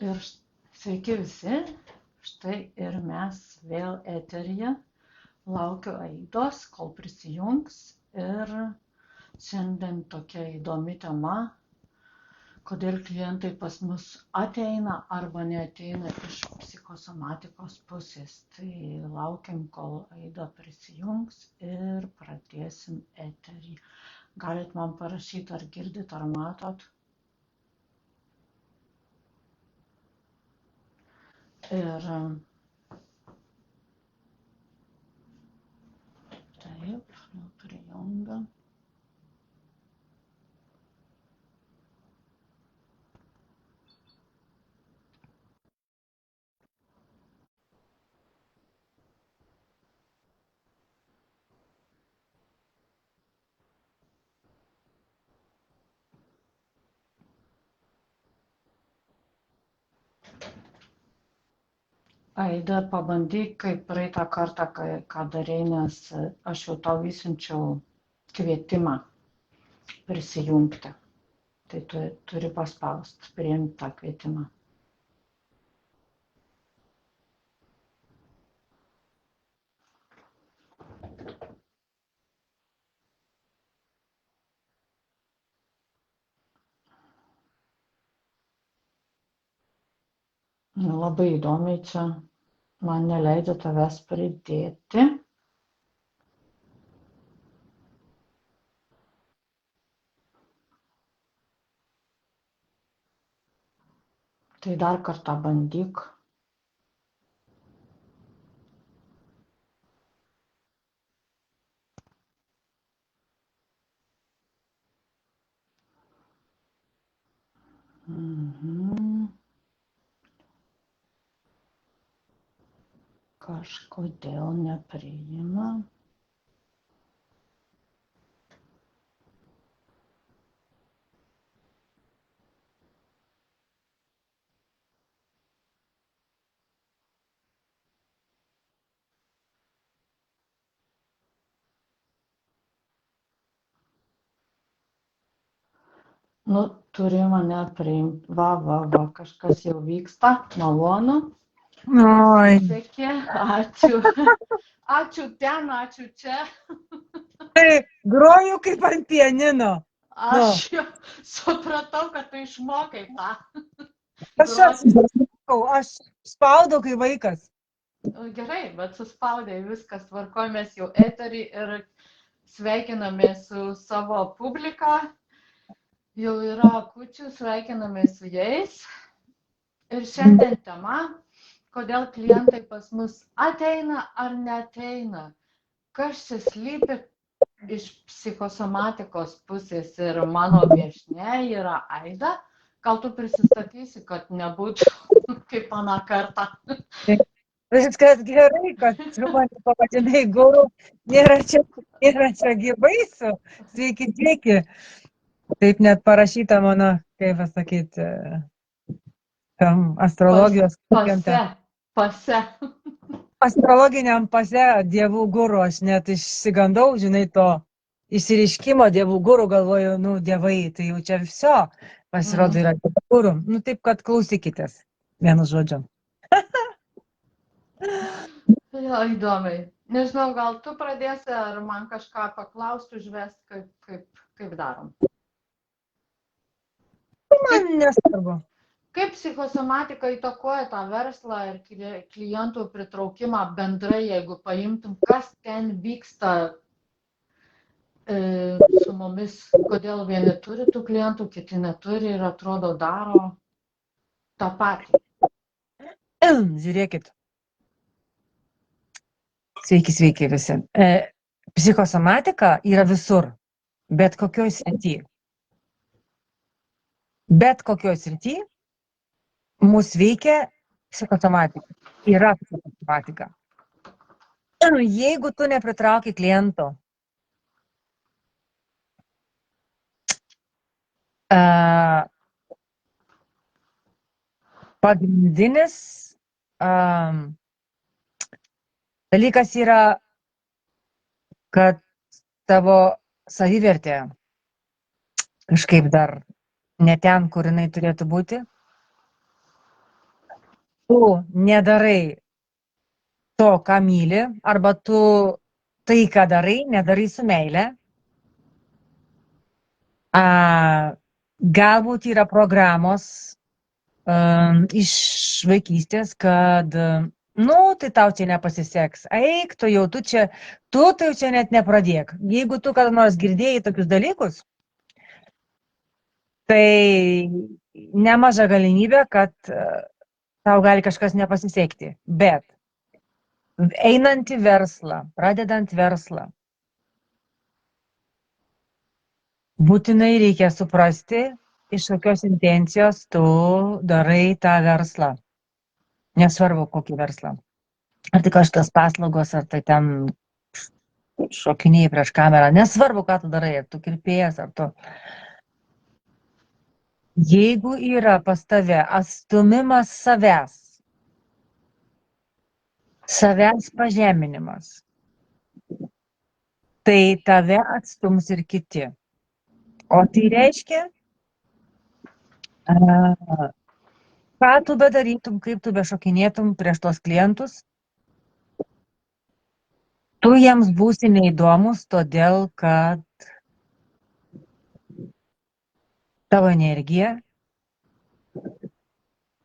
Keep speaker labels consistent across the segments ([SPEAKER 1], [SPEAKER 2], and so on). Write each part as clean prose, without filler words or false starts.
[SPEAKER 1] Ir sveiki visi, štai ir mes vėl eteryje. Laukiu Aidos, kol prisijungs. Ir šiandien tokia įdomi tema, kodėl klientai pas mus ateina arba neateina iš psichosomatikos pusės. Tai laukiam, kol Aida prisijungs ir pradėsim eterį. Galit man parašyti, ar girdit, ar matot. Ir taip, jau prijungia. Aida, pabandyk, kaip praeitą kartą, ką darei, nes aš jau tau įsiunčiau kvietimą prisijungti. Tai tu turi paspaust, priimti tą kvietimą. Labai įdomiai čia, man neleidžia tavęs pridėti. Tai dar kartą bandyk. Kažkodėl nepriima. Nu, turi mane priimti. Va, kažkas jau vyksta, malonu.
[SPEAKER 2] Oi.
[SPEAKER 1] Sveiki, ačiū. Ačiū ten, ačiū čia.
[SPEAKER 2] Tai groju kaip ant pianino.
[SPEAKER 1] Aš jau supratau, kad tu išmokai tą.
[SPEAKER 2] Aš spaudau kaip vaikas.
[SPEAKER 1] Gerai, bet suspaudai, viskas tvarkoj, mes jau eterį ir sveikinamės su savo publika. Jau yra kučių, sveikinamės su jais. Ir šiandien tema, kodėl klientai pas mus ateina ar neateina. Kas čia slypi iš psichosomatikos pusės ir mano viešnia yra Aida. Gal tu prisistatysi, kad nebūtų kaip aną kartą.
[SPEAKER 2] Viskas gerai, kad tu mane pavadinai guru. Nėra čia gyvaisu. Sveiki. Taip net parašyta mano, kaip pasakyti, astrologijos.
[SPEAKER 1] Pase.
[SPEAKER 2] Astrologiniam pase dievų guru, aš net išsigandau, žinai, to išsireiškimo dievų guru, galvoju, nu, dievai, tai jau čia viso, pasirodo, yra dievų guru. Nu, taip, kad klausykitės, vienu žodžiu.
[SPEAKER 1] Jo, įdomiai. Nežinau, gal tu pradėsi, ar man kažką paklausti, užvesti, kaip darom.
[SPEAKER 2] Man nesvarbu.
[SPEAKER 1] Kaip psichosomatika įtakoja tą verslą ir klientų pritraukimą bendrai, jeigu paimtum, kas ten vyksta su mumis, kodėl vieni turi tų klientų, kiti neturi ir atrodo daro tą patį.
[SPEAKER 2] Žiūrėkit. Sveiki visi. Psichosomatika yra visur, bet kokioj srity. Bet kokioj srity mus veikia psichosomatika. Yra psichosomatika. Jeigu tu nepritrauki kliento, pagrindinis dalykas yra, kad tavo savivertė kažkaip dar ne ten, kur jinai turėtų būti. tu nedarai to, ką myli, arba tu tai, ką darai, nedarai su meile. Galbūt yra programos iš vaikystės, kad, tai tau čia nepasiseks. Eik, tu tai jau čia net nepradėk. Jeigu tu kada nors girdėjai tokius dalykus, tai nemaža galimybė, kad tau gali kažkas nepasisekti. Bet einant į verslą, pradedant verslą, būtinai reikia suprasti, iš kokios intencijos tu darai tą verslą. Nesvarbu, kokį verslą. Ar tai kažkas paslaugos, ar tai ten šokiniai prieš kamerą. Nesvarbu, ką tu darai, ar tu kirpėjas, ar tu. Jeigu yra pas tave atstumimas savęs pažeminimas, tai tave atstums ir kiti. O tai reiškia, ką tu bedarytum, kaip tu bešokinėtum prieš tos klientus, tu jiems būsi neįdomus, todėl kad tavo energija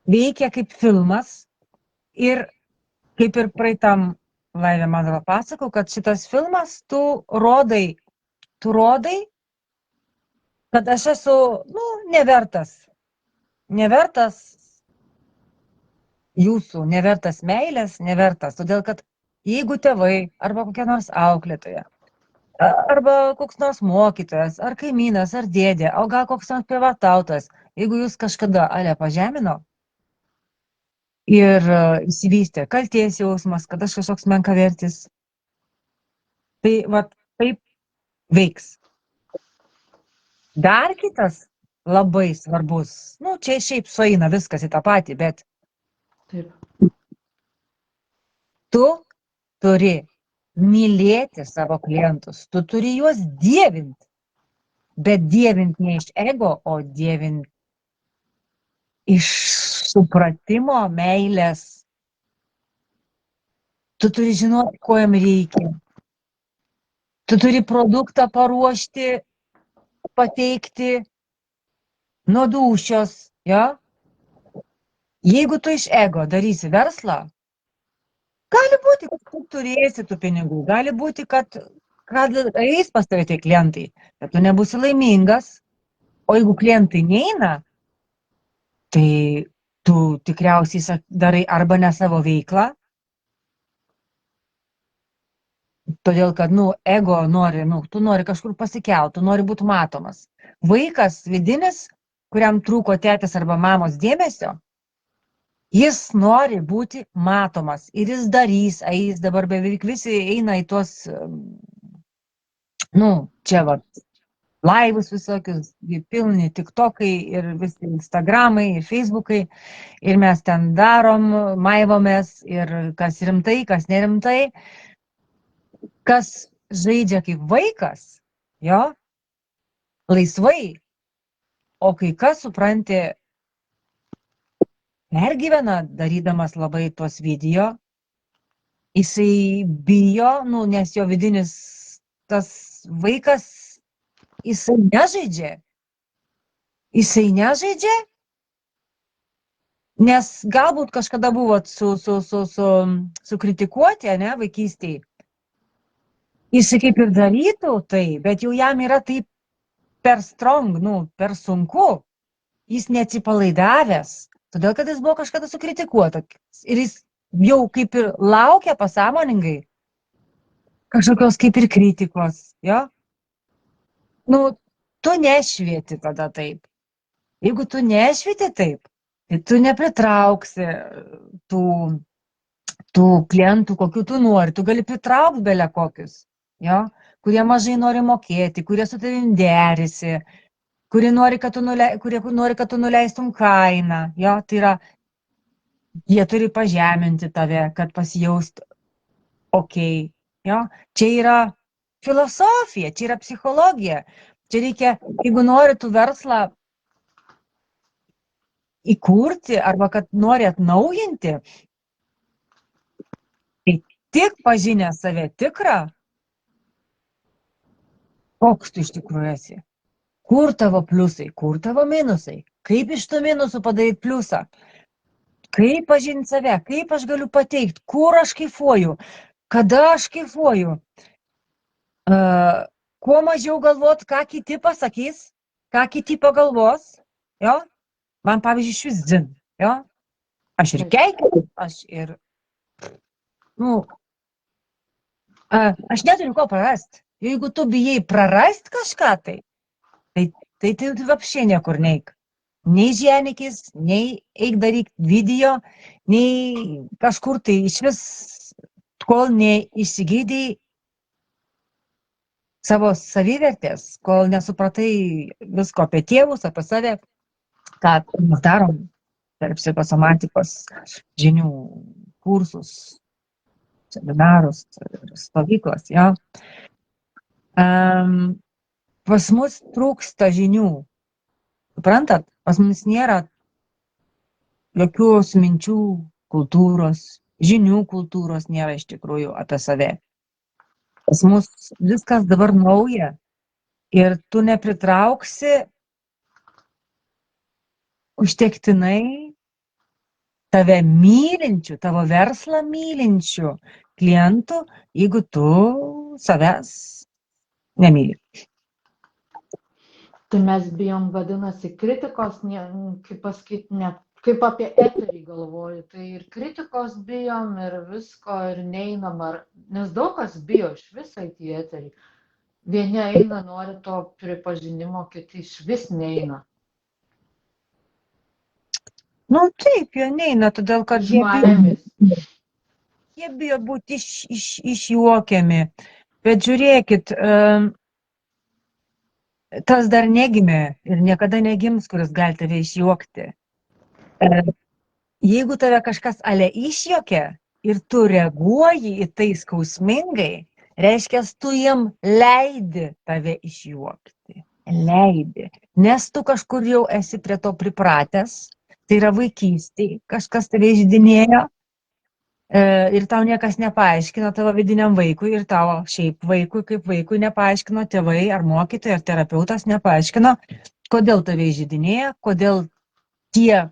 [SPEAKER 2] veikia kaip filmas ir kaip ir praeitam laive man pasakau, kad šitas filmas tu rodai, kad aš esu, nevertas jūsų, nevertas meilės, nevertas, todėl kad jeigu tėvai arba kokia nors auklėtoja, arba koks nors mokytojas, ar kaimynas, ar dėdė, o gal koks nors prievartautojas, jeigu jūs kažkada pažemino ir įsivystė kaltės jausmas, kad aš kažkoks menkavertis, tai taip veiks. Dar kitas labai svarbus, čia šiaip sueina viskas į tą patį, bet
[SPEAKER 1] Taip.
[SPEAKER 2] tu turi mylėti savo klientus, tu turi juos dievinti, bet dievinti ne iš ego, o dievinti iš supratimo, meilės. Tu turi žinoti, ko jam reikia. Tu turi produktą paruošti, pateikti nuo dūšios, jo? Jeigu tu iš ego darysi verslą, gali būti, kad tu turėsi tų pinigų, gali būti, kad eis pas tave tie klientai, bet tu nebūsi laimingas, o jeigu klientai neina, tai tu tikriausiai darai arba ne savo veiklą, todėl kad, ego nori, tu nori kažkur pasikelt, tu nori būti matomas. Vaikas vidinis, kuriam trūko tėtės arba mamos dėmesio, jis nori būti matomas ir jis darys, eis, dabar beveik visi eina į tuos, čia laivus visokius, pilni tiktokai ir visi instagramai ir feisbukai ir mes ten darom, maivomės ir kas rimtai, kas nerimtai, kas žaidžia kaip vaikas, jo, laisvai, o kai kas, supranti, pergyvena, darydamas labai tuos video, jisai bijo, nes jo vidinis tas vaikas, jisai nežaidžia, nes galbūt kažkada buvo sukritikuoti, vaikystėje. Jisai kaip ir darytų tai, bet jau jam yra taip per strong, per sunku, jis neatsipalaidavęs, todėl kad jis buvo kažkada sukritikuotas ir jis jau kaip ir laukia pasąmoningai kažkokios kaip ir kritikos, jo? Tu nešvieti tada taip. Jeigu tu nešvieti taip, tai tu nepritrauksi tų klientų, kokių tu nori, tu gali pritraukti belia kokius, jo? Kurie mažai nori mokėti, kurie su tavim derisi, kurie nori, kad tu nuleistum kainą, jo, tai yra, jie turi pažeminti tave, kad pasijaust okei, jo, čia yra filosofija, čia yra psichologija, čia reikia, jeigu nori tu verslą įkurti arba kad nori atnaujinti, tai tik pažinę save tikrą, koks tu iš tikrųjų esi. Kur tavo pliusai, kur tavo minusai, kaip iš tų minusų padaryti pliusą, kaip pažinti save, kaip aš galiu pateikti, kur aš kaifuoju, kada aš kaifuoju, kuo mažiau galvot, ką kiti pasakys, ką kiti pagalvos, jo, man pavyzdžiui šis dzin, jo, aš ir keikiu, aš ir, aš neturiu ko prarasti, jeigu tu bijai prarasti kažką tai apšė niekur neik. Nei ženikis, nei eik daryk video, nei kažkur tai iš vis, kol neįsigydai savo savivertės, kol nesupratai visko apie tėvus, apie save, ką mes darom per psichosomatikos žinių kursus, seminarus, stovyklas, jo. Pas mus trūksta žinių. Suprantat, pas mus nėra jokios minčių kultūros, žinių kultūros nėra iš tikrųjų apie save. Pas mus viskas dabar nauja ir tu nepritrauksi užtektinai tave mylinčių, tavo verslą mylinčių klientų, jeigu tu savęs nemyli.
[SPEAKER 1] Tai mes bijom, vadinasi, kritikos, kaip pasakyti, ne, kaip apie eterį galvoju, tai ir kritikos bijom, ir visko, ir neinam, nes daug kas bijo iš viso į eterį. Vieni eina, nori to pripažinimo, kiti iš vis neina.
[SPEAKER 2] Taip, jie neina, todėl kad jie bijo būti išjuokiami. Bet žiūrėkit, tas dar negimė ir niekada negims, kuris gali tave išjuokti. Jeigu tave kažkas ale išjuokia ir tu reaguoji į tai skausmingai, reiškia, tu jiem leidi tave išjuokti. Leidi. Nes tu kažkur jau esi prie to pripratęs, tai yra vaikystėje, kažkas tave išdinėjo ir tau niekas nepaaiškino tavo vidiniam vaikui ir tavo šiaip vaikui, kaip vaikui nepaaiškino tėvai ar mokytojai ar terapeutas nepaaiškino, kodėl tave išdinėja, kodėl tie,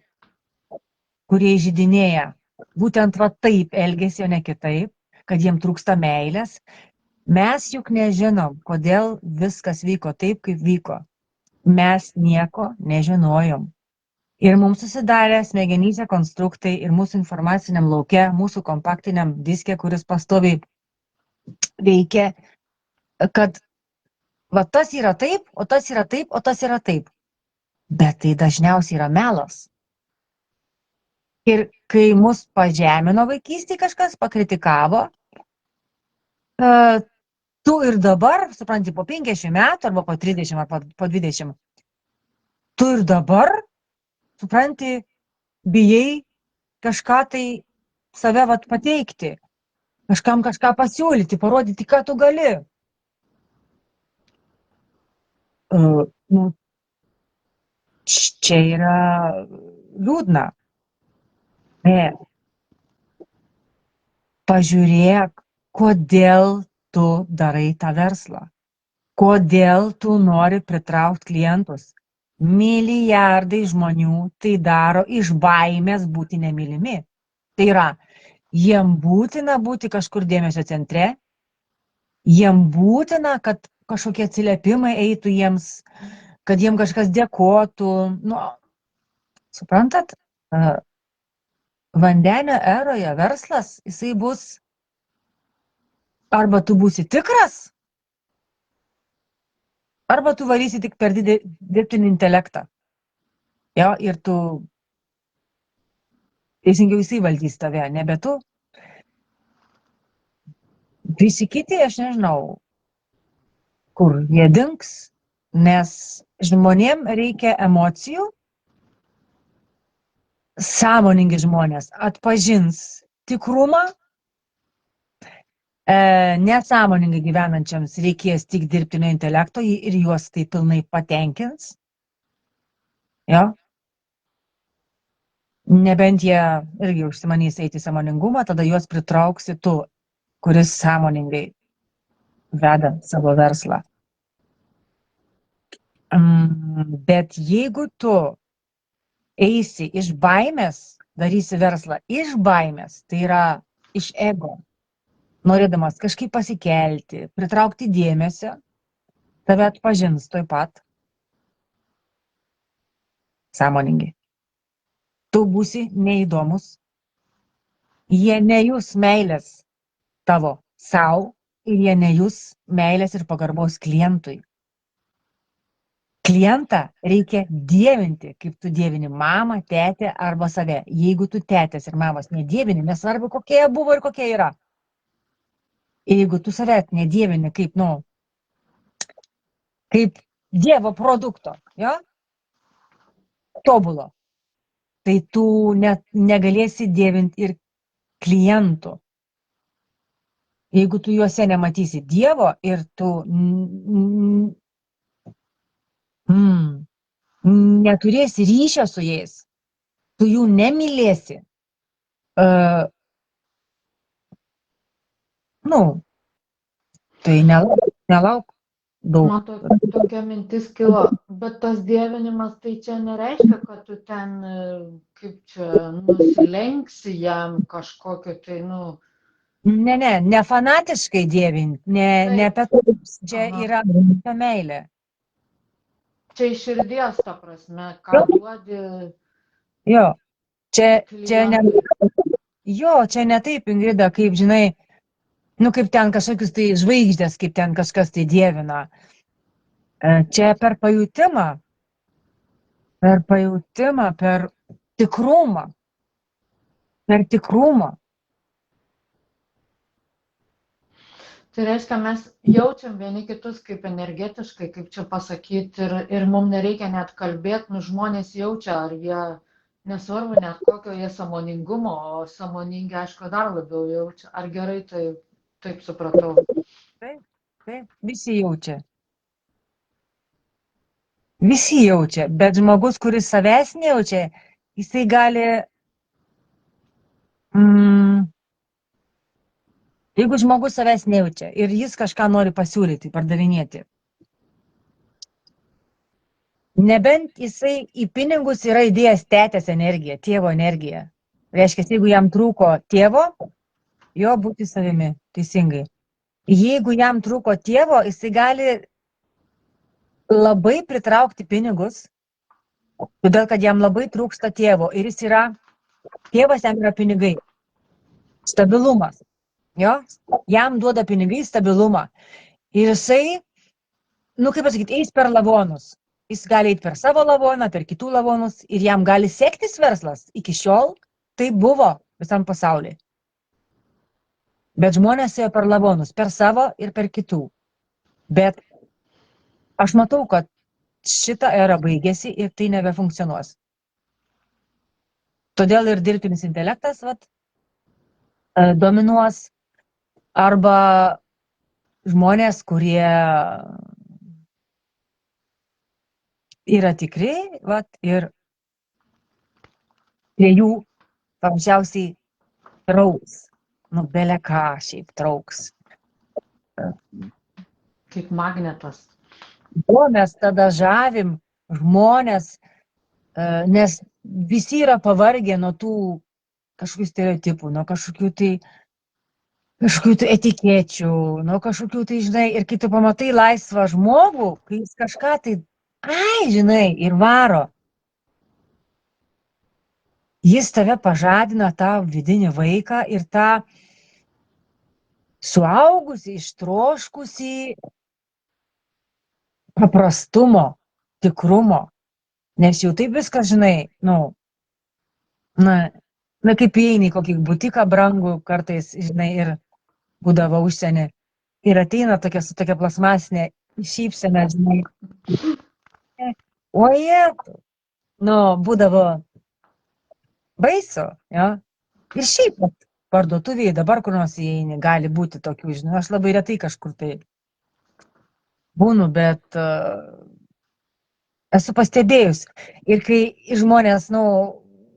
[SPEAKER 2] kurie išdinėja, būtent va taip elgėsi, o ne kitaip, kad jiem trūksta meilės. Mes juk nežinom, kodėl viskas vyko taip, kaip vyko. Mes nieko nežinojom. Ir mums susidarė smegenyse konstruktai ir mūsų informaciniam lauke, mūsų kompaktiniam diske, kuris pastoviai veikia, kad va tas yra taip, o tas yra taip, o tas yra taip. Bet tai dažniausiai yra melas. Ir kai mus pažemino vaikystėje kažkas, pakritikavo, tu ir dabar, supranti, po 50 metų, arba po 30, arba po 20, tu ir dabar, supranti, bijai kažką tai save pateikti, kažkam kažką pasiūlyti, parodyti, ką tu gali. Čia yra liūdna. Pažiūrėk, kodėl tu darai tą verslą. Kodėl tu nori pritraukti klientus. Milijardai žmonių tai daro iš baimės būti nemylimi. Tai yra, jiem būtina būti kažkur dėmesio centre, jiem būtina, kad kažkokie atsiliepimai eitų jiems, kad jiem kažkas dėkotų. Suprantat, vandenio eroje verslas, jisai bus, arba tu būsi tikras, arba tu varysi tik per dirbtinį intelektą. Jo, ir tu teisingiau jisai valdys tave, nebe tu. Visi kiti, aš nežinau, kur jie dings, nes žmonėm reikia emocijų. Sąmoningi žmonės atpažins tikrumą, nesąmoningai gyvenančiams reikės tik dirbtinio intelekto ir juos tai pilnai patenkins. Jo? Nebent jie irgi užsimanys eiti į sąmoningumą, tada juos pritrauksi tu, kuris sąmoningai veda savo verslą. Bet jeigu tu eisi iš baimės, darysi verslą iš baimės, tai yra iš ego, norėdamas kažkaip pasikelti, pritraukti dėmesio, tave atpažins tuoj pat sąmoningi. Tu būsi neįdomus, jie nejus meilės tavo sau ir jie nejus meilės ir pagarbos klientui. Klientą reikia dievinti, kaip tu dievini mamą, tetę arba save. Jeigu tu tetės ir mamos nedievini, nesvarbu kokie jie buvo ir kokie yra. Ir jeigu tu save nedievini kaip, kaip Dievo produkto, jo, tobulo, tai tu net negalėsi dievinti ir klientų. Jeigu tu juose nematysi Dievo ir tu neturėsi ryšio su jais, tu jų nemylėsi, tai nelauk daug.
[SPEAKER 1] Man tokia mintis kilo, bet tas dievinimas tai čia nereiškia, kad tu ten, kaip čia, nusilenksi jam kažkokiu tai,
[SPEAKER 2] Ne fanatiškai dievinti, ne apie tai, čia yra apie meilę.
[SPEAKER 1] Čia iš širdies, ta prasme, ką duodi.
[SPEAKER 2] Jo, čia ne taip, Ingrida, kaip žinai, kaip ten kažkokius tai žvaigždės, kaip ten kažkas tai dievina. Čia per pajutimą, per tikrumą.
[SPEAKER 1] Tai reiškia, mes jaučiam vieni kitus kaip energetiškai, kaip čia pasakyti, ir mums nereikia net kalbėti, žmonės jaučia, ar jie, nesvarbu net kokio jie sąmoningumo, o sąmoningi, aišku, dar labiau jaučia. Ar gerai taip supratau?
[SPEAKER 2] Taip, visi jaučia. Visi jaučia, bet žmogus, kuris savęs nejaučia, jisai gali, jeigu žmogus savęs nejaučia ir jis kažką nori pasiūlyti, pardavinėti, nebent jisai į pinigus yra įdėjęs tetės energiją, tėvo energiją. Reiškia, jeigu jam trūko tėvo, jo būti savimi, teisingai. Jeigu jam trūko tėvo, jisai gali labai pritraukti pinigus, todėl kad jam labai trūksta tėvo ir tėvas jam yra pinigai, stabilumas, jo, jam duoda pinigai stabilumą ir jisai, kaip pasakyti, eis per lavonus, jis gali eiti per savo lavoną, per kitų lavonus ir jam gali sektis verslas, iki šiol tai buvo visam pasaulyje. Bet žmonės ėjo per lavonus, per savo ir per kitų. Bet aš matau, kad šita era baigėsi ir tai nebefunkcionuos. Todėl ir dirbtinis intelektas dominuos arba žmonės, kurie yra tikri ir prie jų paprasčiausiai trauks. Belė ką šiaip trauks.
[SPEAKER 1] Kaip magnetas.
[SPEAKER 2] Mes tada žavim žmonės, nes visi yra pavargę nuo tų kažkokių stereotipų, nuo kažkokių tai etikečių, nuo kažkokių tai, žinai, ir kai tu pamatai laisvą žmogų, kai jis kažką tai, žinai, ir varo, jis tave pažadina tą vidinį vaiką ir tą suaugusį, ištroškusį paprastumo, tikrumo, nes jau taip viskas, žinai, kaip įeini į kokį butiką brangų kartais, žinai, ir būdavo užsienį, ir ateina su tokia plasmasinė šypsena, žinai, būdavo baisu, jo, ir šiaip parduotuvėje dabar kur nors įeini, gali būti tokių, žinai, aš labai retai kažkur tai būnu, bet esu pastebėjus. Ir kai žmonės,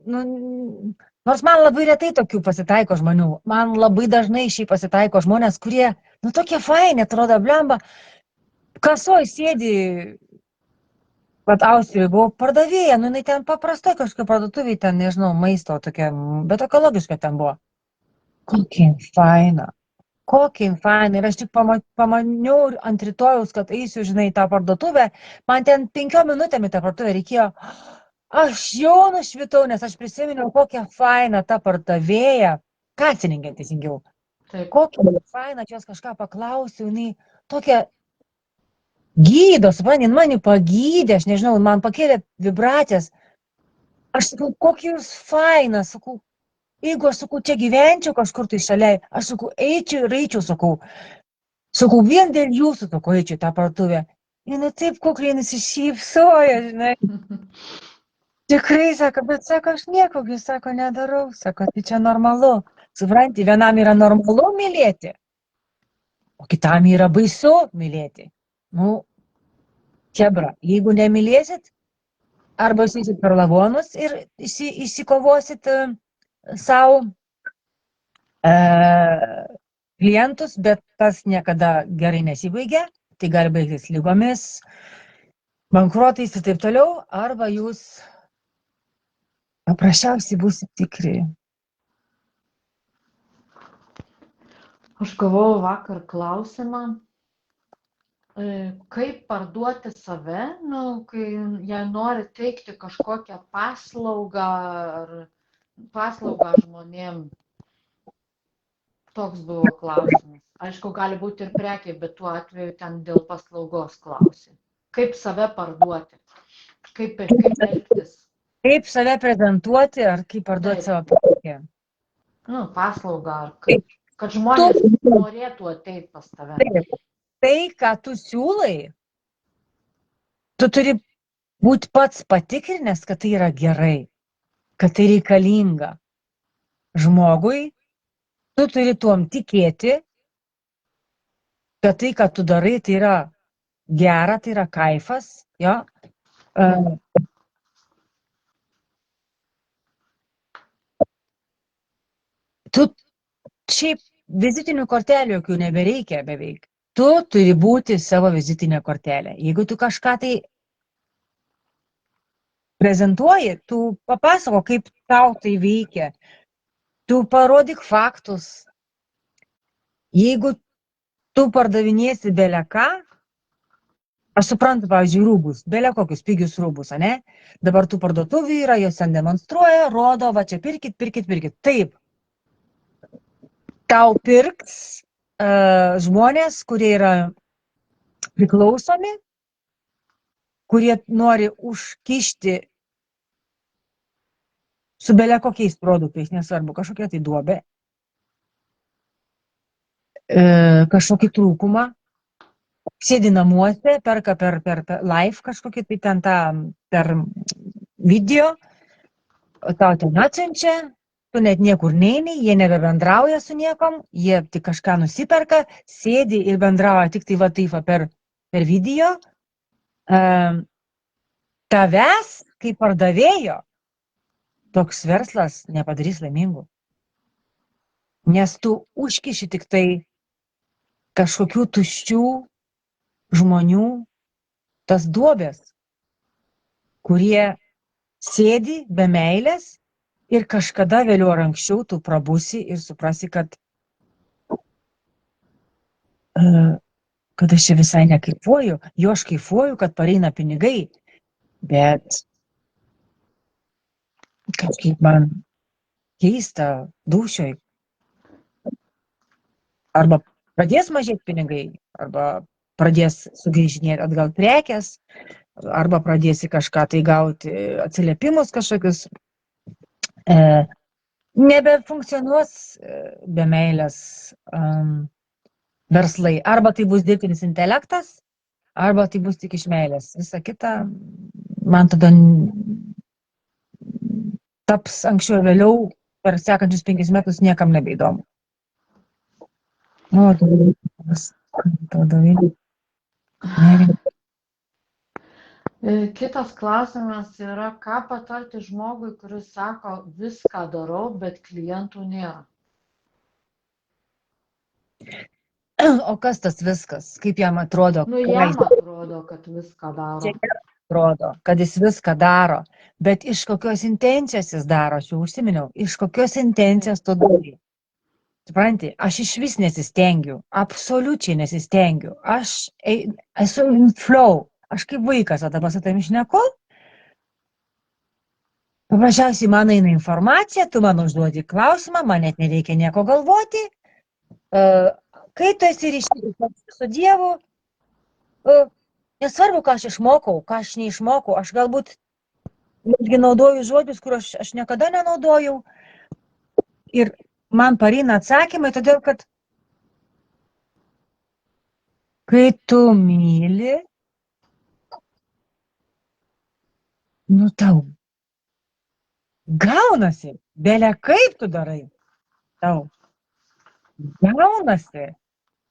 [SPEAKER 2] nu, nors man labai retai tokių pasitaiko žmonių, man labai dažnai šiaip pasitaiko žmonės, kurie, nu, tokie faini, atrodo, blemba, kasoj sėdi, vat Austrijoje buvau pardavėja, nu, jinai ten paprastai kažkokia parduotuvė, ten, nežinau, maisto tokia, bet ekologiška ten buvo. Kokia faina. Kokia faina. Ir aš tik pamaniau ant rytojaus, kad eisiu, žinai, tą parduotuvę. Man ten 5 minutėm į tą parduotuvę reikėjo. Aš jau nušvitau, nes aš prisiminiau, kokia faina ta pardavėja. Kasininkė, teisingiau.
[SPEAKER 1] Taip.
[SPEAKER 2] Kokia faina, čia jos kažką paklausiau, jinai tokia gydo, supranti, mane pagydė, aš nežinau, man pakėlė vibracijas. Aš sakau, kokia jūs faina, sakau, jeigu aš sakau, čia gyvenčiau kažkur tai šalia, aš sakau, eičiau ir eičiau, sakau, vien dėl jūsų, sakau, eičiau į tą parduotuvę. Jis taip kukliai nusišypsoja, žinai. Tikrai, sako, bet sako, aš nieko, jis sako, nedarau, sako, tai čia normalu. Supranti, vienam yra normalu mylėti, o kitam yra baisu mylėti. Nu, chebra, jeigu nemylėsit, arba išeisit per lavonus ir įsikovosit savo klientus, bet tas niekada gerai nesibaigia, tai gali baigtis lygomis, bankruotais ir taip toliau, arba jūs paprasčiausiai būsit tikri.
[SPEAKER 1] Aš gavau vakar klausimą, kaip parduoti save, nu, kai jie nori teikti kažkokią paslaugą ar paslaugą žmonėm. Toks buvo klausimas. Aišku, gali būti ir prekiai, bet tuo atveju ten dėl paslaugos klausi. Kaip save parduoti? Kaip elgtis?
[SPEAKER 2] Kaip save prezentuoti ar kaip parduoti savo prekę?
[SPEAKER 1] Nu, paslaugą ar kaip. Kad žmonės norėtų ateiti pas tave.
[SPEAKER 2] Taip. Tai, ką tu siūlai, tu turi būti pats patikrinęs, kad tai yra gerai, kad tai reikalinga žmogui. Tu turi tuom tikėti, kad tai, ką tu darai, tai yra gera, tai yra kaifas. Jo? Tu šiaip vizitinių kortelių jokių nebereikia beveik. Tu turi būti savo vizitinė kortelė. Jeigu tu kažką tai prezentuoji, tu papasako, kaip tau tai veikia. Tu parodyk faktus. Jeigu tu pardavinėsi bele ką, aš suprantu, pavyzdžiui, rūbus, bele kokius pigius rūbus, ne? Dabar tų parduotuvių yra, jos ten demonstruoja, rodo, va čia pirkit. Taip. Tau pirks žmonės, kurie yra priklausomi, kurie nori užkišti su bele kokiais produktais, nesvarbu, kažkokia tai duobė, kažkokį trūkumą, sėdi namuose, perka per live kažkokį tai ten tą per video, tau ten atsiunčia, tu net niekur neini, jie nebebendrauja su niekom, jie tik kažką nusiperka, sėdi ir bendrauja tik tai va taip per video. Tavęs, kaip pardavėjo, toks verslas nepadarys laimingų. Nes tu užkiši tik tai kažkokių tuščių žmonių tas duobės, kurie sėdi be meilės ir kažkada vėliau ar anksčiau tu prabusi ir suprasi, kad aš čia visai nekaifuoju, jo aš kaifuoju, kad pareina pinigai, bet kažkaip man keista dūšioj. Arba pradės mažėti pinigai, arba pradės sugrįžinėti atgal prekės, arba pradėsi kažką tai gauti atsiliepimus kažkokius. Nebefunkcionuos be meilės verslai. Arba tai bus dirbtinis intelektas, arba tai bus tik iš meilės. Visa kita, man tada taps anksčiau ir vėliau per sekančius 5 metus niekam nebeįdomu. O,
[SPEAKER 1] Kitas klausimas yra, ką patarti žmogui, kuris sako, viską darau, bet klientų nėra.
[SPEAKER 2] O kas tas viskas? Kaip jam atrodo?
[SPEAKER 1] Nu,
[SPEAKER 2] Ką
[SPEAKER 1] jam
[SPEAKER 2] jis
[SPEAKER 1] atrodo, kad viską daro.
[SPEAKER 2] atrodo, kad jis viską daro. Bet iš kokios intencijos jis daro, aš jau užsiminiau, iš kokios intencijos tu darai. Supranti, aš iš vis nesistengiu, absoliučiai nesistengiu. Aš esu in flow, aš kaip vaikas, o dabar su tavimi šneku. Paprasčiausiai man eina informacija, tu man užduodi klausimą, man net nereikia nieko galvoti. Kai tu esi ryšys su Dievu, nesvarbu, ką aš išmokau, ką aš neišmokau, aš galbūt netgi naudoju žodžius, kur aš niekada nenaudojau. Ir man pareina atsakymai, todėl kad kai tu myli, nu tau gaunasi, belia kaip tu darai, tau gaunasi.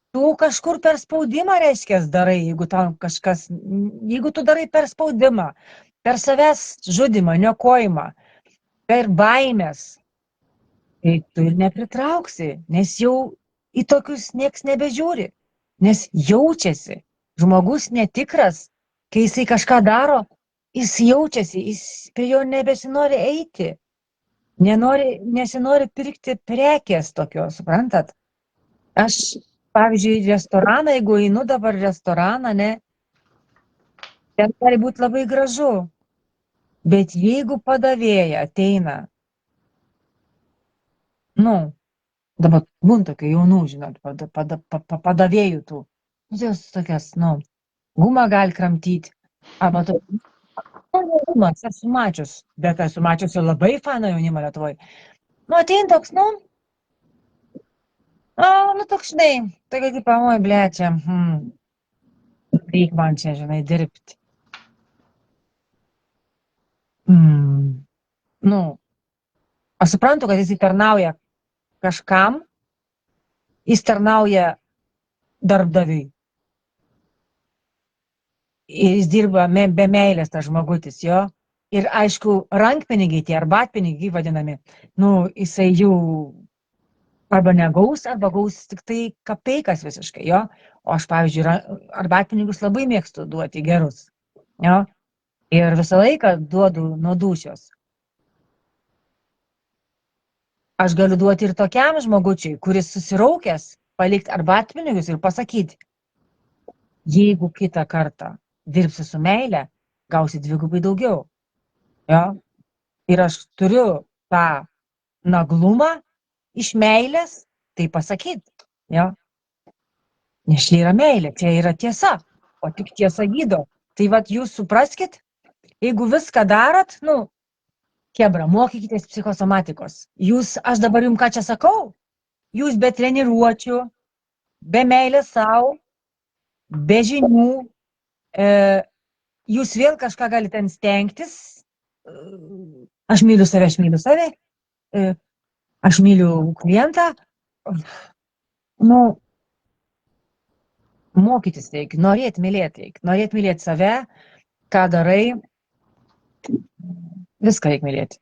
[SPEAKER 2] Tu kažkur per spaudimą reiškia darai, jeigu tau kažkas, jeigu tu darai per spaudimą, per savęs žudimą, niokojimą, per baimės, tai tu ir nepritrauksi, nes jau į tokius nieks nebežiūri, nes jaučiasi žmogus netikras, kai jisai kažką daro, jis jaučiasi, jis prie jo nebesinori eiti, nesinori pirkti prekės tokios, suprantat? Aš, pavyzdžiui, restoraną, jeigu einu dabar restoraną, ne, ten gali būti labai gražu, bet jeigu padavėja ateina, nu, dabar būna tokių jaunų, žinot, padavėjų tų, jos tokias, nu, gumą gali kramtyti, arba tu, jaunimas, esu mačius, bet esu mačius ir labai faną jaunimą Lietuvoje. Nu, atein toks, nu, toks, žinai, tokia kaip, oi, ble, čia, reik man čia, žinai, dirbti. Nu, aš suprantu, kad jis tarnauja kažkam, jis tarnauja darbdaviui. Ir jis dirba be meilės, tas žmogutis, jo. Ir aišku, rankpinigiai, tie arbatpinigiai vadinami, nu, jisai jų arba negaus, arba gaus tik tai kapeikas visiškai, jo. O aš, pavyzdžiui, arbatpinigus labai mėgstu duoti gerus, jo. Ir visą laiką duodu nuo dūšios. Aš galiu duoti ir tokiam žmogučiui, kuris susiraukęs, palikti arbatpinigus ir pasakyti, jeigu kitą kartą dirbsi su meile, gausi dvigubai daugiau. Jo? Ir aš turiu tą naglumą iš meilės, tai pasakyti. Jo? Nes čia yra meilė, čia yra tiesa, o tik tiesa gydo. Tai vat jūs supraskit, jeigu viską darot, nu, kebra, mokykitės psichosomatikos. Jūs, aš dabar jums ką čia sakau, jūs be treniruočių, be meilės savo, be žinių, jūs vėl kažką galite ten stengtis. Aš myliu save, aš myliu klientą. Nu, mokytis reikia, norėti mylėti save, ką darai, viską reikia mylėti.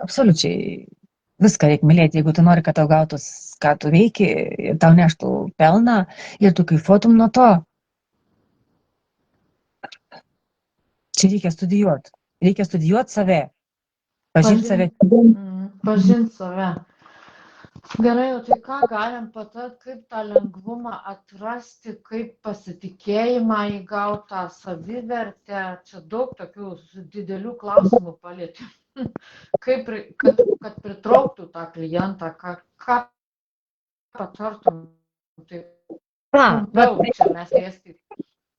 [SPEAKER 2] Absoliučiai viską reikia mylėti, jeigu tu nori, kad tau gautus, ką tu veiki, ir tau neštų pelną, ir tu kaifuotum nuo to. Čia reikia studijuoti save, pažinti save.
[SPEAKER 1] Pažinti save. Gerai, o tai ką galim patart, kaip tą lengvumą atrasti, kaip pasitikėjimą įgautą, savivertę, čia daug tokių didelių klausimų palėtė. Kaip, kad pritrauktų tą klientą, ką patartum, tai daug čia mes dėstyti.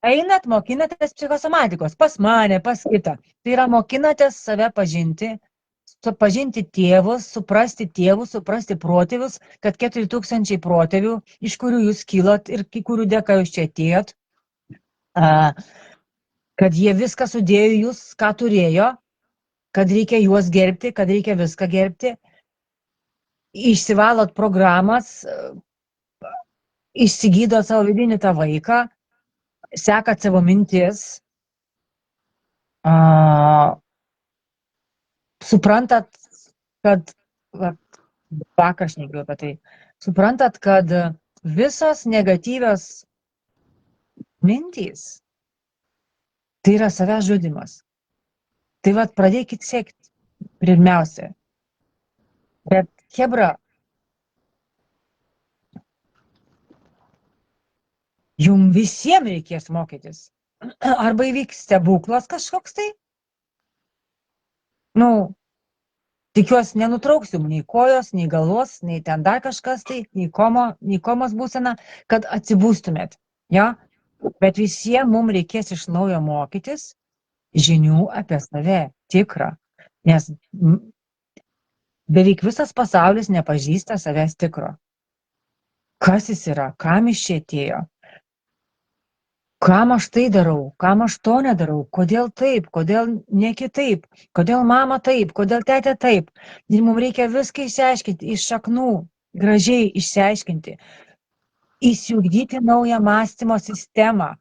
[SPEAKER 2] Einat, mokinatės psichosomatikos, pas mane, pas kitą. Tai yra mokinatės save pažinti tėvus, suprasti protėvius, kad 4000 protėvių, iš kurių jūs kilot ir kurių dėka jūs čia atėjot, kad jie viską sudėjo jūs, ką turėjo, kad reikia juos gerbti, kad reikia viską gerbti, išsivalot programas, išsigydot savo vidinį tą vaiką, sekat savo mintis, suprantat, kad, vakar šnekėjau apie tai, suprantat, kad visos negatyvios mintys tai yra savęs žudimas. Tai vat pradėkit sekti pirmiausia. Bet, chebra, jums visiems reikės mokytis. Arba įvyks stebuklas kažkoks tai. Tikiuosi nenutrauksiu nei kojos, nei galvos, nei ten dar kažkas tai, nei komos būsena, kad atsibūstumėt. Ja? Bet visiems mums reikės iš naujo mokytis žinių apie save tikrą. Nes beveik visas pasaulis nepažįsta savęs tikro. Kas jis yra, kam iš čia atėjo, kam aš tai darau, kam aš to nedarau, kodėl taip, kodėl ne kitaip, kodėl mama taip, kodėl tetė taip. Ir mums reikia viską išsiaiškinti, iš šaknų, gražiai išsiaiškinti, įsiugdyti naują mąstymo sistemą,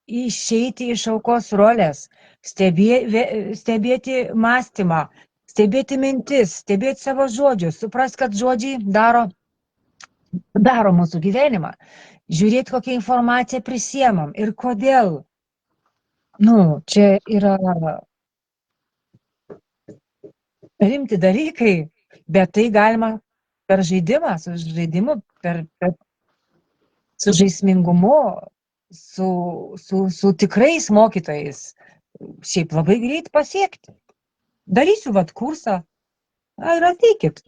[SPEAKER 2] išeiti iš aukos rolės, stebėti mąstymą, stebėti mintis, stebėti savo žodžius, supras, kad žodžiai daro mūsų gyvenimą. Žiūrėti, kokią informaciją prisiemam ir kodėl. Čia yra rimti dalykai, bet tai galima per žaidimą, su žaismingumu, su tikrais mokytojais, šiaip labai greit pasiekti. Darysiu kursą, ir ateikit.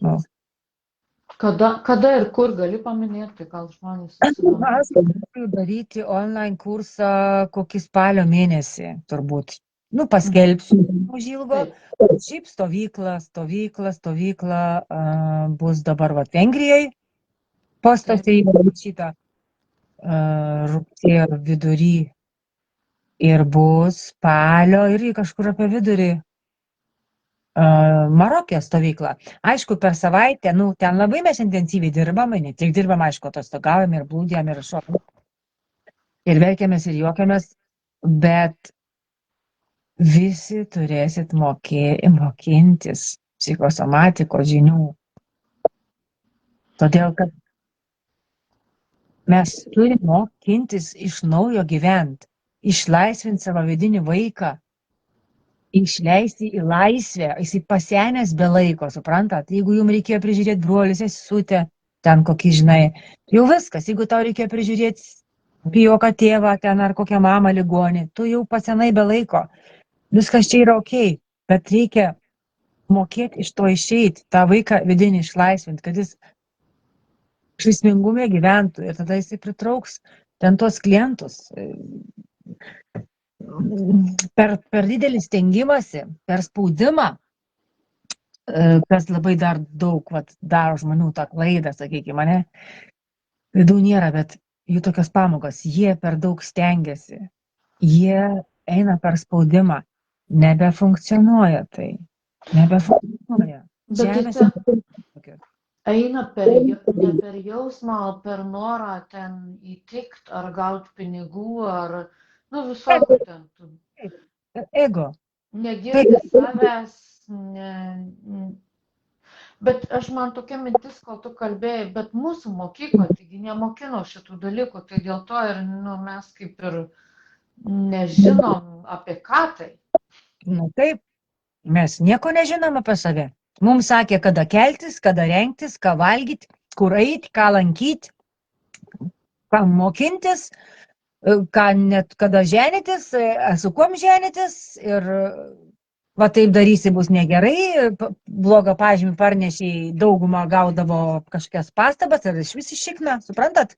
[SPEAKER 1] Kada ir kur gali paminėti, gal žmonės susidomės?
[SPEAKER 2] Aš galiu daryti online kursą kokį spalio mėnesį, turbūt. Paskelbsiu už ilgo. Šiaip stovykla bus dabar Vengrijoje. Postose įrašyta rugsėjo vidury ir bus spalio irgi kažkur apie vidurį. Marokė stovykla. Aišku, per savaitę, ten labai mes intensyviai dirbame, ne tik dirbame, aišku, atostogaujame ir blūdėjame ir šokame. Ir verkiamės ir juokiamės, bet visi turėsit mokintis psichosomatikos žinių. Todėl, kad mes turime mokintis iš naujo gyventi, išlaisvinti savo vidinį vaiką, išleisti į laisvę, jisai pasenęs be laiko, suprantat? Jeigu jums reikėjo prižiūrėti brolį, sesutę, ten kokį, žinai, jau viskas, jeigu tau reikėjo prižiūrėti bijoką tėvą, ten ar kokią mamą ligonį, tu jau pasenai be laiko. Viskas čia yra ok, bet reikia mokėti iš to išeiti, tą vaiką vidinį išlaisvinti, kad jis žaismingume gyventų ir tada jisai pritrauks ten tos klientus. Per didelį stengimąsi, per spaudimą, kas labai dar daug daro žmonių tą klaidą, sakykime, mane, vidų nėra, bet jų tokios pamokos, jie per daug stengiasi, jie eina per spaudimą, nebefunkcionuoja tai, nebefunkcionuoja.
[SPEAKER 1] Eina ne per jausmą, o per norą ten įtikti, ar gauti pinigų, ar visokių ten.
[SPEAKER 2] Ego.
[SPEAKER 1] Negirdi savęs. Bet man tokia mintis, kol tu kalbėjai, bet mūsų mokykla, taigi nemokino šitų dalykų, tai dėl to ir mes kaip ir nežinom apie ką tai.
[SPEAKER 2] Taip, mes nieko nežinom apie save. Mums sakė, kada keltis, kada rengtis, ką valgyti, kur eiti, ką lankyti, ką mokintis, kada ženytis, su kuom ženytis ir taip darysi bus negerai, blogą pažymį parnešiai, daugumą gaudavo kažkokias pastabas ir iš vis iššikna, suprantat?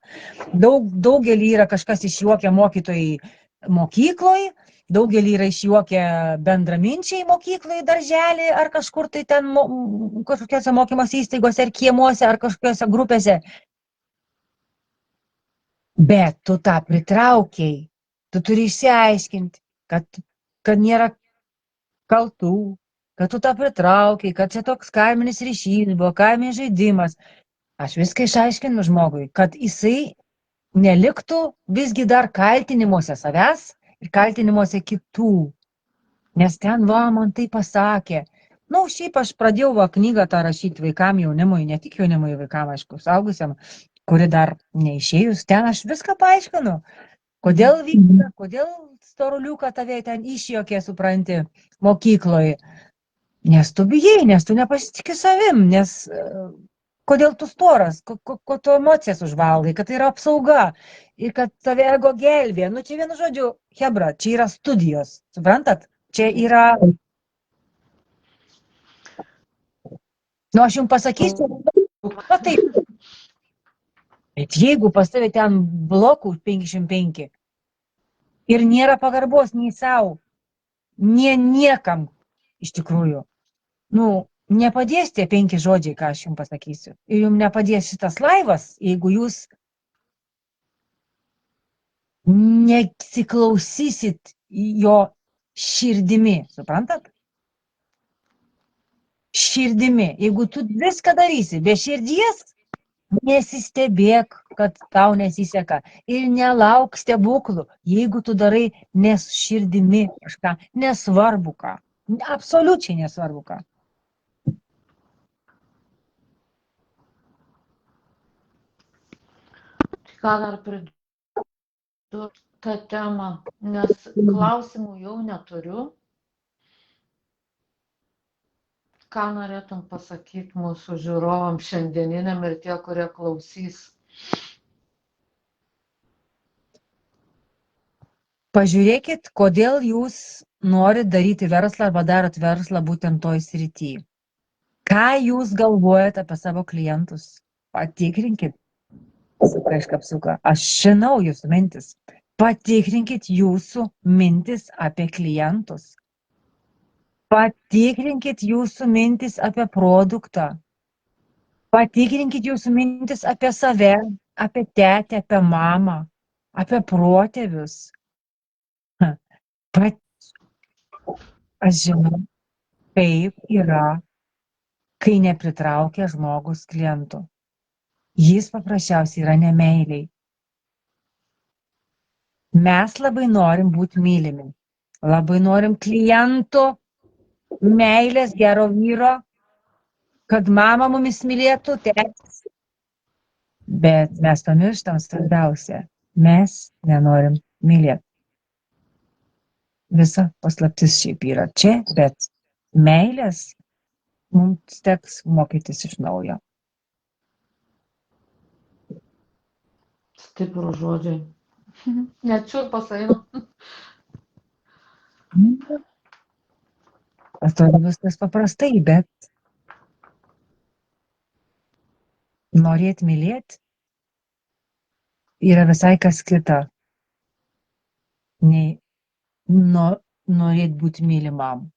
[SPEAKER 2] Daugelį yra kažkas išjuokia mokytojai mokykloj, daugelį yra išjuokia bendraminčiai mokykloj, darželį ar kažkur tai ten kažkokiose mokymosi įstaigose ar kiemuose ar kažkokiose grupėse. Bet tu tą pritraukiai, tu turi išsiaiškinti, kad nėra kaltų, kad tu tą pritraukiai, kad čia toks karminis ryšys buvo, karminis žaidimas. Aš viską išaiškinu žmogui, kad jisai neliktų visgi dar kaltinimuose savęs ir kaltinimuose kitų. Nes ten man tai pasakė. Nu, šiaip aš pradėjau va, knygą tą rašyti vaikam, jaunimui, ne tik jaunimui, vaikam, aišku, saugusiam, kuri dar neišėjus. Ten aš viską paaiškinu. Kodėl vyksta, kodėl storuliuką tave ten išjokė, supranti, mokykloje. Nes tu bijai, nes tu nepasitikė savim, nes kodėl tu storas, ko tu emocijas užvalgai, kad tai yra apsauga ir kad tave ego gelbė. Nu, čia vienu žodžiu, hebra, čia yra studijos, suprantat? Čia yra... Nu, aš jums pasakysiu, na taip. Bet jeigu pas tave ten blokų 55 ir nėra pagarbos nei savo, nie niekam iš tikrųjų, nu, nepadės tie 5 žodžiai, ką aš jums pasakysiu. Ir jums nepadės šitas laivas, jeigu jūs nesiklausysit jo širdimi, suprantat? Širdimi. Jeigu tu viską darysi be širdies, nesistebėk, kad tau nesiseka. Ir nelauk stebuklų, jeigu tu darai nes širdimi kažką, nesvarbu ką. Absoliučiai nesvarbu ką.
[SPEAKER 1] Ką dar pridurti tą temą, nes klausimų jau neturiu. Ką norėtum pasakyti mūsų žiūrovam šiandieniniam ir tie, kurie klausys?
[SPEAKER 2] Pažiūrėkit, kodėl jūs norit daryti verslą arba darot verslą būtent toj srity. Ką jūs galvojat apie savo klientus? Patikrinkit. Kažkaip apsauga. Aš žinau jūsų mintis. Patikrinkit jūsų mintis apie klientus. Patikrinkit jūsų mintis apie produktą. Patikrinkit jūsų mintis apie save, apie tetę, apie mamą, apie protėvius. Aš žinau, kaip yra, kai nepritraukia žmogus klientų. Jis paprasčiausiai yra nemeiliai. Mes labai norim būti mylimi. Labai norim klientų, meilės, gero vyro, kad mama mumis mylėtų, tėtis. Bet mes pamirštam svarbiausia. Mes nenorim mylėti. Visa paslaptis šiaip yra čia, bet meilės mums teks mokytis iš naujo.
[SPEAKER 1] Stiprų žodžiai. Net čiurpas eina.
[SPEAKER 2] Atrodo viskas paprastai, bet norėt mylėt yra visai kas kita, nei norėt būti mylimam.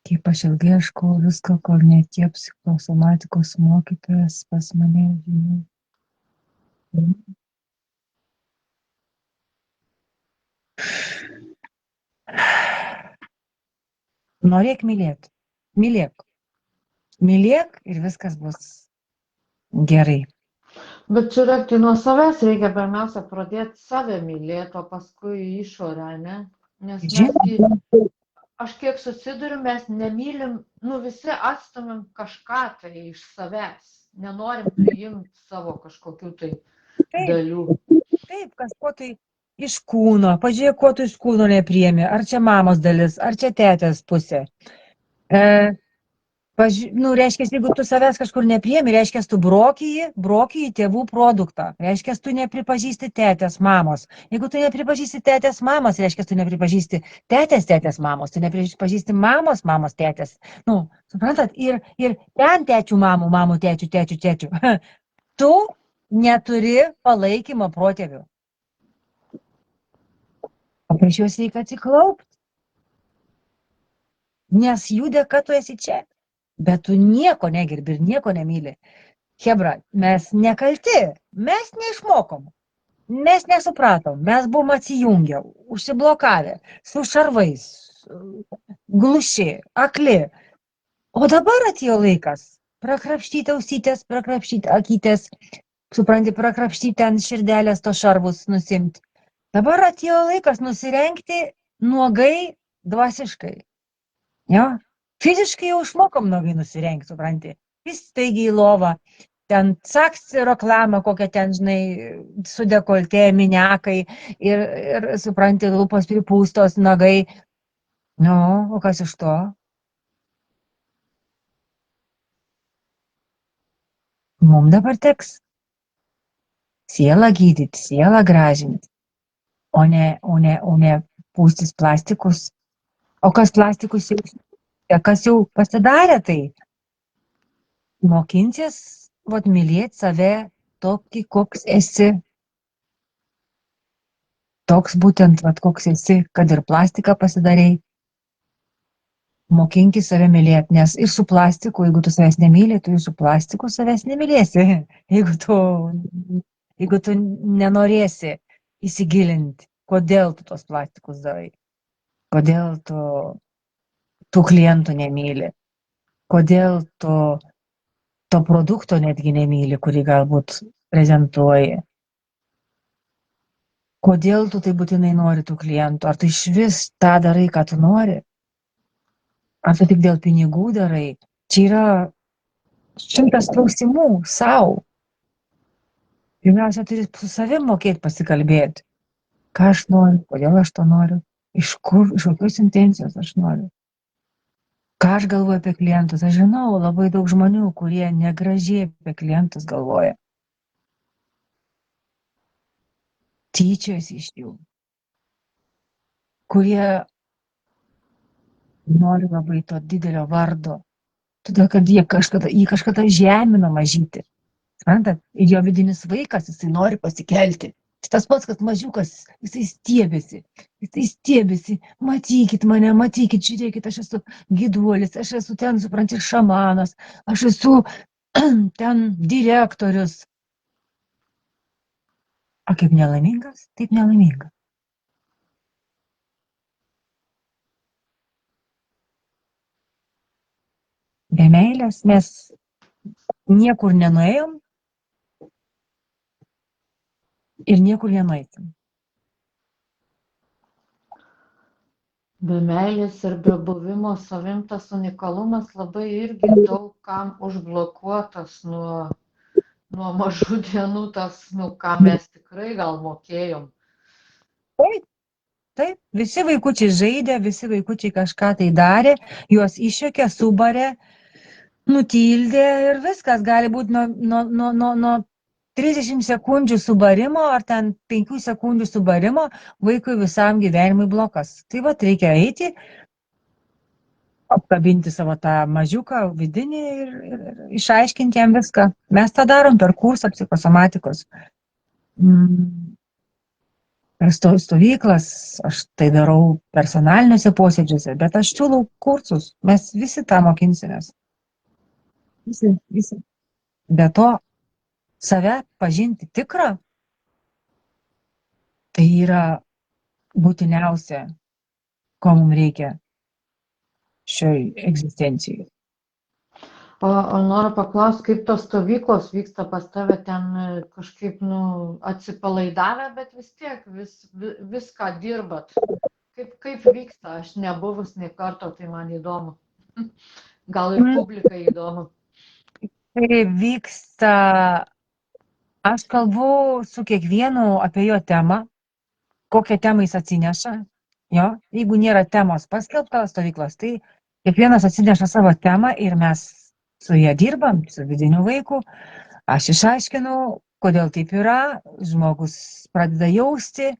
[SPEAKER 2] Kaip aš ilgai ieškojau visko, kol neatėjo psichosomatikos mokytojas pas mane, žinai. Norėk mylėt. Mylėk. Mylėk ir viskas bus gerai.
[SPEAKER 1] Bet žiūrėk, tai nuo savęs reikia pirmiausia pradėti save mylėti, o paskui išorę, ne? Nes aš kiek susiduriu, mes nemylim, nu visi atstumim kažką tai iš savęs. Nenorim priimti savo kažkokių tai dalių.
[SPEAKER 2] Taip, kažko tai iš kūno. Pažiūrėk, ko tu iš kūno nepriemi. Ar čia mamos dalis, ar čia tetės pusė. Reiškia, jeigu tu savęs kažkur nepriemi, reiškia, tu brokiji tėvų produktą. Reiškia, tu nepripažįsti tetės mamos. Jeigu tu nepripažįsti tetės mamos, reiškia, tu nepripažįsti tetės mamos, tu nepripažįsti mamos tetės. Nu, suprantat, ir ten tečių mamų tečių. Tu neturi palaikymo protėvių. O prieš juos reikia atsiklaupti. Nes jų dėka tu esi čia. Bet tu nieko negerbi ir nieko nemyli. Hebra, mes nekalti, mes neišmokom, mes nesupratom, mes buvom atsijungę, užsiblokavę, su šarvais, gluši, akli. O dabar atėjo laikas prakrapštyti ausytės, prakrapštyti akytės, supranti, prakrapštyti ten širdelės to šarvus nusimti. Dabar atėjo laikas nusirengti nuogai dvasiškai. Jo? Fiziškai jau išmokom nagai nusirengti, supranti. Vis staigiai į lovą. Ten caks reklamą, kokią ten, žinai, su dekoltė, miniakai ir supranti, lūpos pripūstos, nagai. Nu, o kas iš to? Mums dabar teks sielą gydyti, sielą gražinti, o ne pūstis plastikus. O kas plastikus jau, kas jau pasidarė, tai mokinsis, vat, mylėti save tokį, koks esi. Toks būtent, vat, koks esi, kad ir plastiką pasidarei. Mokinkis save mylėti, nes ir su plastiku, jeigu tu savęs nemylė, tu ir su plastiku savęs nemylėsi. Jeigu tu nenorėsi įsigilinti, kodėl tu tos plastikus darai, kodėl tu tų klientų nemyli, kodėl tu to produkto netgi nemyli, kurį galbūt prezentuoji. Kodėl tu tai būtinai nori tų klientų? Ar tu iš vis tą darai, ką tu nori? Ar tu tik dėl pinigų darai? Čia yra 100 klausimų sau. Pirmiausia, turi su savim mokėti pasikalbėti. Ką aš noriu, kodėl aš to noriu, iš kokios intencijos aš noriu. Ką aš galvoju apie klientus? Aš žinau labai daug žmonių, kurie negražiai apie klientus galvoja. Tyčiojasi iš jų. Kurie nori labai to didelio vardo. Todėl, kad jį kažkada žemino mažyti. Suprantat? Ir jo vidinis vaikas, jisai nori pasikelti. Tas pats, kad mažiukas, jisai stiebėsi. Matykit mane, matykit, žiūrėkit, aš esu gyduolis, aš esu ten, supranti, šamanas, aš esu ten direktorius. O kaip nelaimingas, taip nelaimingas. Be meilės mes niekur nenuėjom ir niekur nenueisim.
[SPEAKER 1] Be meilės ir be buvimo savim tas unikalumas labai irgi daug kam užblokuotas nuo mažų dienų, tas, ką mes tikrai gal mokėjom.
[SPEAKER 2] Taip, visi vaikučiai žaidė, visi vaikučiai kažką tai darė, juos išjuokė, subarė, nutildė ir viskas. Gali būti nuo 30 sekundžių subarimo ar ten 5 sekundžių subarimo vaikui visam gyvenimui blokas. Tai va, reikia eiti, apkabinti savo tą mažiuką vidinį ir išaiškinti jam viską. Mes tą darom per kursą psichosomatikos. Per stovyklas, aš tai darau personaliniuose posėdžiuose, bet aš siūlau kursus, mes visi tą mokinsimės. Visi. Be to, save pažinti tikrą, tai yra būtiniausia, ko mums reikia šioj egzistencijai.
[SPEAKER 1] O noriu paklausti, kaip tos stovyklos vyksta pas tave, ten kažkaip, atsipalaidavę, bet vis tiek viską dirbat. Kaip vyksta? Aš nebuvus nei karto, tai man įdomu. Gal ir publikai įdomu.
[SPEAKER 2] Tai vyksta, aš kalbu su kiekvienu apie jo temą, kokią temą jis atsineša. Jo? Jeigu nėra temos paskelbtos stovyklos, tai kiekvienas atsineša savo temą ir mes su ją dirbam, su vidiniu vaiku. Aš išaiškinu, kodėl taip yra, žmogus pradeda jausti,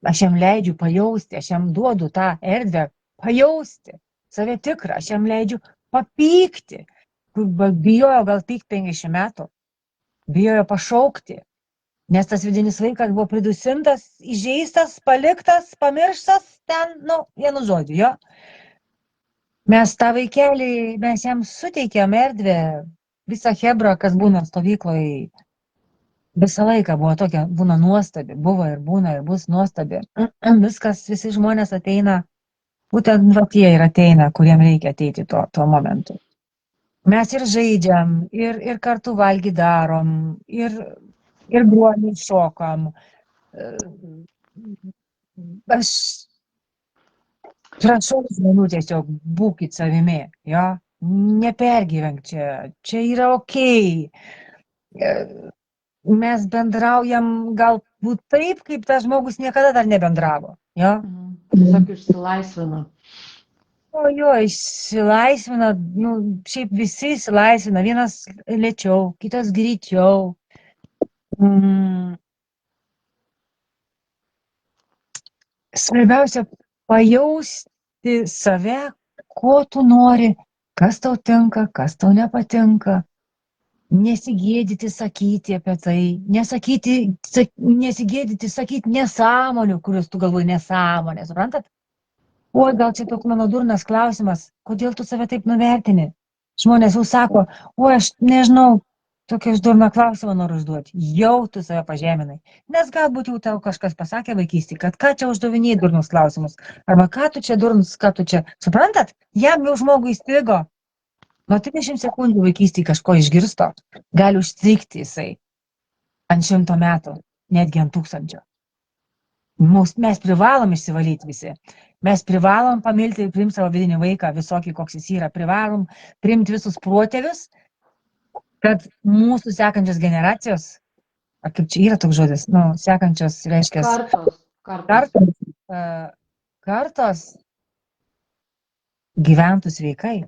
[SPEAKER 2] aš jam leidžiu pajausti, aš jam duodu tą erdvę pajausti, save tikrą, aš jam leidžiu papykti. Bijojo gal pykti 50 metų, bijojo pašaukti, nes tas vidinis vaikas buvo pridusintas, įžeistas, paliktas, pamirštas, ten, vienu žodžiu, jo. Mes tą vaikelį, mes jam suteikėm erdvę, visą hebrą, kas būna stovykloje, visą laiką buvo tokia, būna nuostabi, buvo ir būna ir bus nuostabi. Viskas, visi žmonės ateina, būtent tie ir ateina, kuriem reikia ateiti tuo momentu. Mes ir žaidžiam, ir kartu valgy darom, ir gruodį šokam. Prašau žmonių tiesiog būkit savimi, jo, nepergyvenk čia, čia yra okei. Mes bendraujam galbūt taip, kaip tas žmogus niekada dar nebendravo, jo.
[SPEAKER 1] Tiesiog išsilaisvina.
[SPEAKER 2] Jo, išsilaisvina, nu, šiaip visi išsilaisvina, vienas lėčiau, kitas greičiau. Svarbiausia pajausti save, ko tu nori, kas tau tinka, kas tau nepatinka. Nesigėdyti sakyti apie tai, nesigėdyti sakyti nesąmonių, kuriuos tu galvoji nesąmonė, suprantat? Oi, gal čia toks mano durnas klausimas, kodėl tu save taip nuvertini? Žmonės jau sako, oi, aš nežinau, tokį durną klausimą noriu užduoti. Jau tu save pažeminai. Nes galbūt jau tau kažkas pasakė vaikystį, kad ką čia uždaviniai durnus klausimus. Arba ką tu čia durnus, ką tu čia. Suprantat? Jam jau žmogui įstrigo. Nuo 30 sekundžių vaikystį kažko išgirsto. Gali užstrigti jisai ant 100 metų, netgi ant 1000. Mes privalom išsivalyti visi. Mes privalom pamilti ir priimti savo vidinį vaiką, visokį, koks jis yra. Privalom priimti visus protėvius, kad mūsų sekančios generacijos, ar kaip čia yra toks žodis, nu, sekančios, reiškia, kartos gyventų sveikai.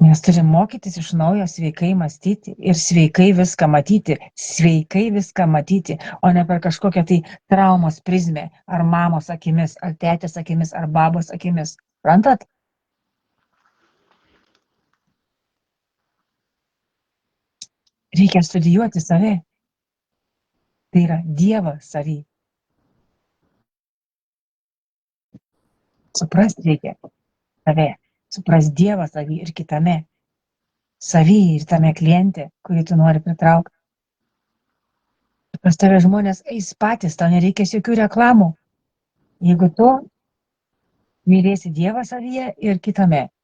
[SPEAKER 2] Mes turim mokytis iš naujo sveikai mąstyti ir sveikai viską matyti, o ne per kažkokią tai traumos prizmę, ar mamos akimis, ar tėtės akimis, ar babos akimis. Suprantat? Reikia studijuoti save. Tai yra Dievą savy. Suprasti reikia save. Suprast Dievą savy ir kitame. Savy ir tame kliente, kurį tu nori pritraukti. Pas tave žmonės eis patys, tau nereikės jokių reklamų. Jeigu tu mylėsi Dievą savyje ir kitame.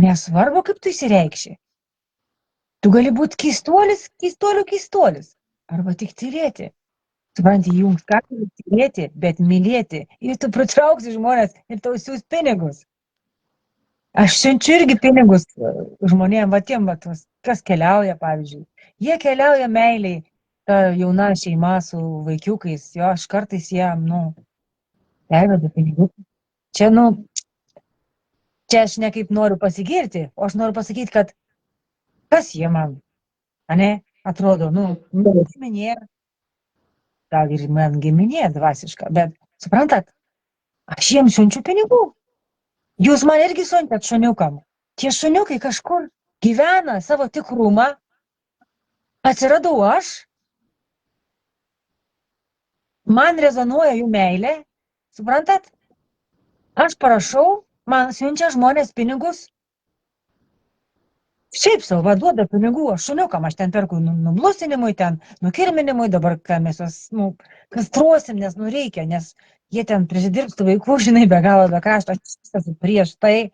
[SPEAKER 2] Nesvarbu, kaip tu įsireikši. Tu gali būti keistuolis. Arba tik tylėti. Supranti, jums ką tylėti, bet mylėti. Ir tu pritrauksi žmonės ir tau siūs pinigus. Aš siunčiu irgi pinigus žmonėm, va tiem, va, kas keliauja, pavyzdžiui. Jie keliauja meiliai, ta jauna šeima su vaikiukais, jo, aš kartais jiem, pervedu pinigų. Čia, čia aš ne kaip noriu pasigirti, o aš noriu pasakyti, kad kas jie man, ane, atrodo, giminė, gal ir man giminė dvasiška, bet suprantat, aš jiems siunčiu pinigų. Jūs man irgi siuntėt šuniukam. Tie šuniukai kažkur gyvena savo tikrumą. Atsiradau aš. Man rezonuoja jų meilė. Suprantat? Aš parašau, man siunčia žmonės pinigus. Šiaip savo duoda pinigų, aš šuniukam, aš ten perku nublusinimui, ten nukirminimui, dabar ką mes juos, kastruosim, nes reikia, nes jie ten prisidirbs tų vaikų, žinai, be galo, be krašto, aš esu prieš tai,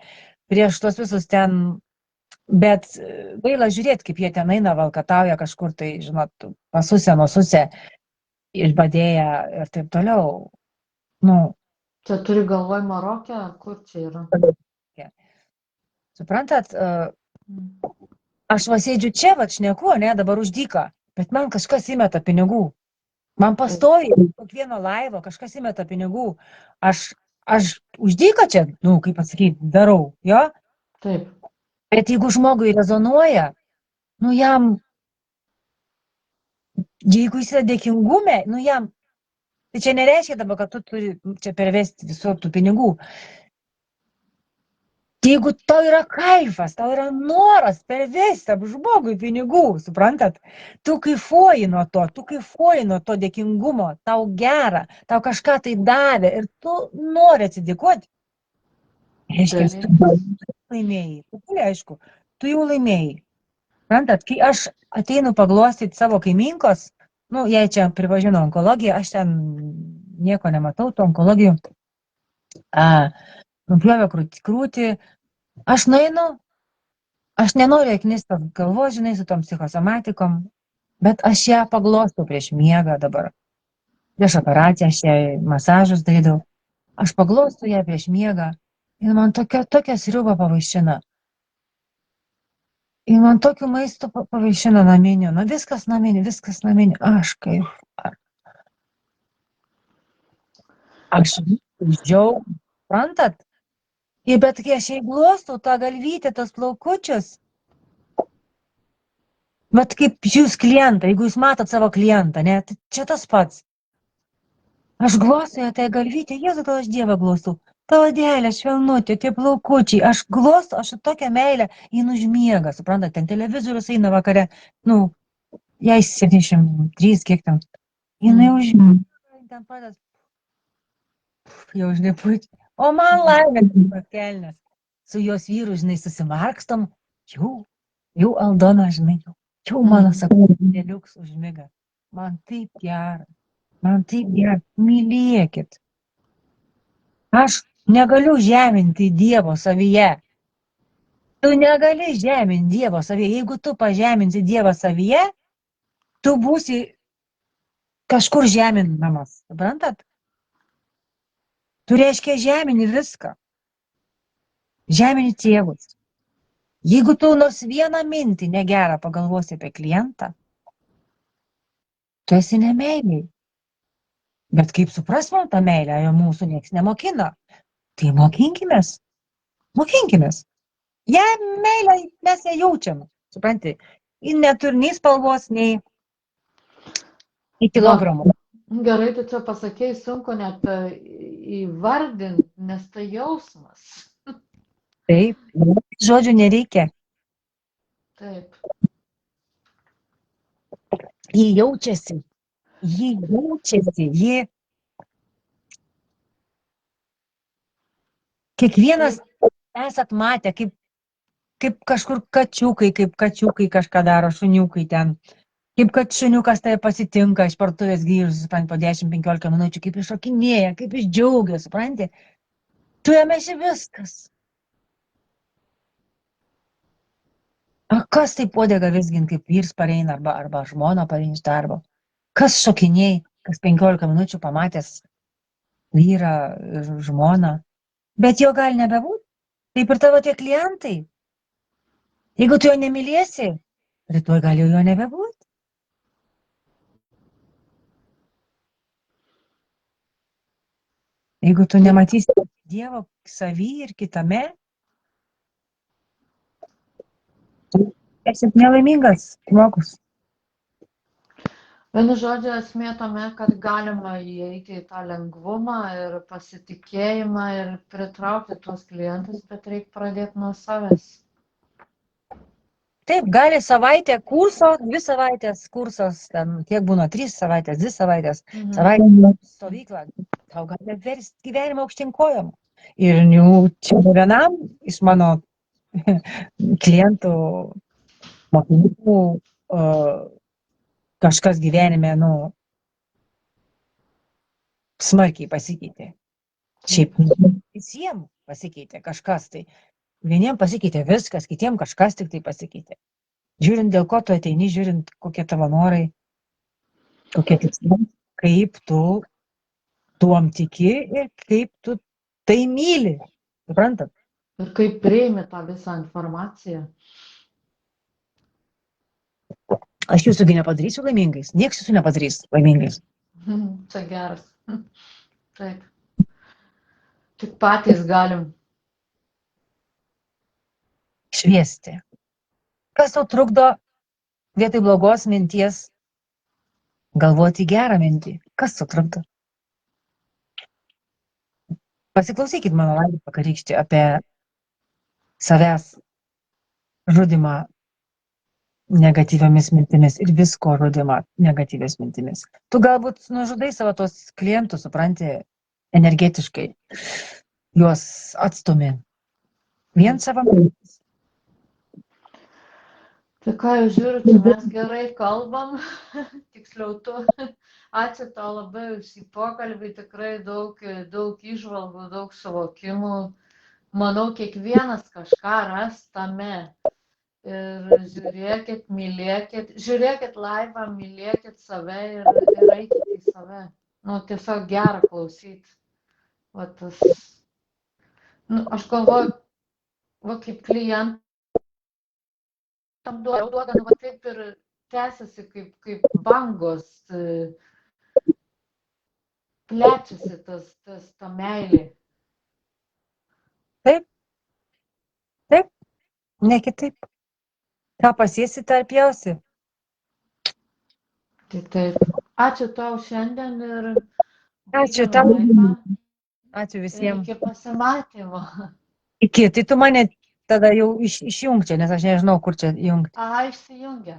[SPEAKER 2] prieš tos visus ten, bet gaila žiūrėti, kaip jie ten eina, valkatauja kažkur, tai, žinot, pasusė, nususė, išbadėja ir taip toliau.
[SPEAKER 1] Čia turi galvoj Maroke, kur čia yra?
[SPEAKER 2] Suprantat, aš va sėdžiu čia, va šneku, ne, dabar už dyką, bet man kažkas įmeta pinigų. Man pastovi, kiekvieno laivo kažkas įmeta pinigų. Aš už dyką čia, kaip pasakyti, darau, jo?
[SPEAKER 1] Taip.
[SPEAKER 2] Bet jeigu žmogui rezonuoja, jam, jeigu jis yra dėkingume, jam, tai čia nereiškia dabar, kad tu turi čia pervesti visų tų pinigų. Jeigu tau yra kaifas, tau yra noras pervesti žmogui pinigų, suprantat? Tu kaifuoji nuo to dėkingumo, tau gera, tau kažką tai davė ir tu nori atsidėkoti. Reiškia, tu laimėjai. Aišku, tu jau laimėjai. Suprantat, kai aš ateinu paglostyti savo kaimynkos, jei čia pripažino onkologiją, aš ten nieko nematau, tų onkologijų. Nupjovė krūtį. Aš nueinu, aš nenoriu įknisti galvos, žinai, su tom psichosomatikom, bet aš ją paglostau prieš miegą dabar. Prieš operaciją aš jai masažus darydavau. Aš paglostau ją prieš miegą. Ir man tokia sriuba pavaišina. Ir man tokiu maistu pavaišina naminiu. Na viskas naminiu, viskas naminiu. Aš džiaugiu, suprantat? Ir bet kai aš jai glostau tą galvytę, tos plaukučius, bet kaip jūs klientą, jeigu jūs matot savo klientą, ne, tai čia tas pats. Aš glostau ją tą galvytę, Jėzau, tau aš Dievą glostau. Tavo dėlė, švelnutė, tie plaukučiai, aš glostau, aš su tokia meilė, jin užmiega, suprantat, ten televizorius eina vakare, nu, jai 73, kiek ten, jinai užmiega, ten padas, jau žinai, puikiai. O man laimė, kelnes, su jos vyru, žinai, susimarkstam, jau Aldona, žinai, jau mano, sakau, dėliuks užmiga. Man taip gera, mylėkit. Aš negaliu žeminti Dievo savyje. Tu negali žeminti Dievo savyje. Jeigu tu pažeminsi Dievą savyje, tu būsi kažkur žeminamas. Suprantat? Tu reiškia žemini viską. Žemini tėvus. Jeigu tu nors vieną mintį negerą pagalvosi apie klientą, tu esi nemeiliai. Bet kaip suprasme tą meilę, jo mūsų nieks nemokina. Tai mokinkimės. Ja meilę mes ją jaučiam, supranti. Ji neturi nei spalvos, nei kilogramų.
[SPEAKER 1] Gerai, tu čia pasakėjai, sunku net įvardinti, nes tai jausmas.
[SPEAKER 2] Taip, žodžių nereikia.
[SPEAKER 1] Taip.
[SPEAKER 2] Ji jaučiasi. Kiekvienas esat matę, kaip kažkur kačiukai kažką daro, šuniukai ten. Kaip kad šuniukas tai pasitinka iš parduotuvės grįžus, po 10-15 minučių, kaip iššokinėja, kaip išdžiaugia, supranti? Tu jam esi viskas. A kas tai podega visgin, kaip vyrs pareina arba žmona pareina iš darbo? Kas šokinėja, kas 15 minučių pamatęs vyrą ir žmoną? Bet jo gali nebebūti. Taip ir tavo tie klientai. Jeigu tu jo nemylėsi, rytoj gali jo nebebūti. Jeigu tu nematysi Dievo savy ir kitame, tu esi nelaimingas žmogus.
[SPEAKER 1] Vienu žodžiu, esmė tame, kad galima įeiti į tą lengvumą ir pasitikėjimą ir pritraukti tuos klientus, bet reikia pradėti nuo savęs.
[SPEAKER 2] Taip, gali savaitę kurso, 2 savaitės kursas, ten kiek būna, 3 savaitės, 2 savaitės, savaitę stovyklą, tau gali versti gyvenimą aukštyn kojom. Ir čia vienam iš mano klientų, mokinių, kažkas gyvenime, smarkiai pasikeitė. Šiaip visiems pasikeitė kažkas tai. Vieniems pasikeitė viskas, kitiems kažkas tik tai pasikeitė. Žiūrint, dėl ko tu ateini, žiūrint, kokie tavo norai, kokie tikslai, kaip tu tuom tiki ir kaip tu tai myli. Suprantat?
[SPEAKER 1] Ir kaip priimi tą visą informaciją.
[SPEAKER 2] Aš jūsųgi nepadarysiu laimingais. Niekas jūsų nepadarys laimingais.
[SPEAKER 1] Čia geras. Taip. Tik patys galim.
[SPEAKER 2] Šviesti. Kas tau trukdo vietoj blogos minties galvoti gerą mintį? Kas tau trukdo? Pasiklausykit mano laidą vakarykštį apie savęs žudimą negatyviamis mintimis ir visko žudimą negatyviamis mintimis. Tu galbūt nužudai savo tos klientus, supranti, energetiškai. Juos atstumi. Vien savo mintis.
[SPEAKER 1] Tai ką jau žiūriu, čia mes gerai kalbam, tiksliau tu. Ačiū tau labai už šį pokalbį, tikrai daug įžvalgų, daug suvokimų. Manau, kiekvienas kažką ras tame. Ir žiūrėkit, mylėkit, žiūrėkit laivą, mylėkit save ir eikit į save. Nu, tiesiog gera klausyti. Va tas, nu, aš galvoju, va kaip klientam duoda, nu, va taip ir tęsiasi kaip bangos, plečiasi ta meilė.
[SPEAKER 2] Taip, taip, ne kitaip. Ką pasiesi, tą ir pjausi.
[SPEAKER 1] Tai taip. Ačiū tau šiandien ir
[SPEAKER 2] Ačiū
[SPEAKER 1] baigiame
[SPEAKER 2] tau.
[SPEAKER 1] laivą.
[SPEAKER 2] Ačiū
[SPEAKER 1] Ir
[SPEAKER 2] visiems.
[SPEAKER 1] iki pasimatymo.
[SPEAKER 2] Iki, tai tu mane tada jau išjungčia, nes aš nežinau, kur čia jungti.
[SPEAKER 1] Aha, išsijungia.